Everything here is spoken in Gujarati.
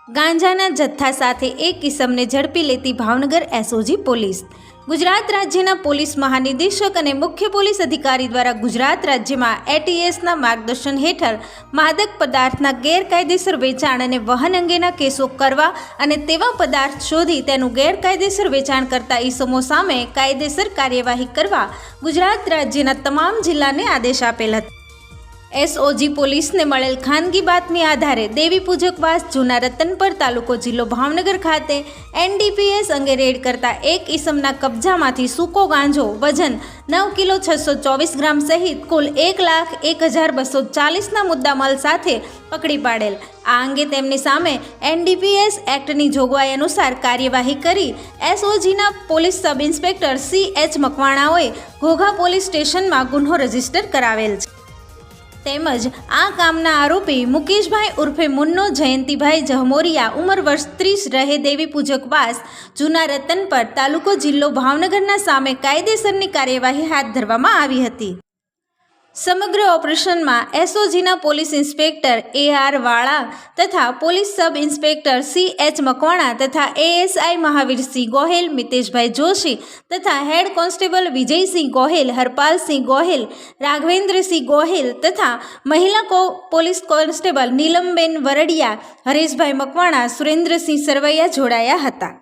ગાંજાના જથ્થા સાથે એક ઇસમને ઝડપી લેતી ભાવનગર એસઓજી પોલીસ। ગુજરાત રાજ્યના પોલીસ મહાનિદેશક અને મુખ્ય પોલીસ અધિકારી દ્વારા ગુજરાત રાજ્યમાં એટીએસના માર્ગદર્શન હેઠળ માદક પદાર્થના ગેરકાયદેસર વેચાણ અને વહન અંગેના કેસો કરવા અને તેવા પદાર્થ શોધી તેનું ગેરકાયદેસર વેચાણ કરતા ઇસમો સામે કાયદેસર કાર્યવાહી કરવા ગુજરાત રાજ્યના તમામ જિલ્લાને આદેશ આપેલ હતા। એસઓજી પોલીસને મળેલ ખાનગી બાતમી આધારે દેવી પૂજકવાસ જૂના રતનપર તાલુકો જિલ્લો ભાવનગર ખાતે એનડીપીએસ અંગે રેડ કરતા એક ઇસમના કબજામાંથી સૂકો ગાંજો વજન 9 કિલો 624 ગ્રામ સહિત કુલ 1,01,240ના મુદ્દામાલ સાથે પકડી પાડેલ। આ અંગે તેમની સામે એનડીપીએસ એક્ટની જોગવાઈ અનુસાર કાર્યવાહી કરી એસઓજીના પોલીસ સબ ઇન્સ્પેક્ટર CH મકવાણાઓએ ઘોઘા પોલીસ સ્ટેશનમાં ગુન્હો રજીસ્ટર કરાવેલ છે। તેમજ આ કામના આરોપી મુકેશભાઈ ઉર્ફે મુન્નો જયંતિભાઈ જહમોરિયા ઉંમર વર્ષ 30 રહે દેવી પૂજકવાસ જૂના રતનપર તાલુકો જિલ્લો ભાવનગરના સામે કાયદેસરની કાર્યવાહી હાથ ધરવામાં આવી હતી। સમગ્ર ઓપરેશનમાં એસઓજીના પોલીસ ઇન્સ્પેક્ટર AR વાળા તથા police sub inspector CH Makwana તથા ASI મહાવીરસિંહ ગોહેલ, મિતેશભાઈ જોશી તથા હેડ કોન્સ્ટેબલ વિજયસિંહ ગોહેલ, હરપાલસિંહ ગોહેલ, રાઘવેન્દ્રસિંહ ગોહેલ તથા મહિલા પોલીસ કોન્સ્ટેબલ નીલમબેન વરડિયા, હરેશભાઈ મકવાણા, સુરેન્દ્રસિંહ સરવૈયા જોડાયા હતા।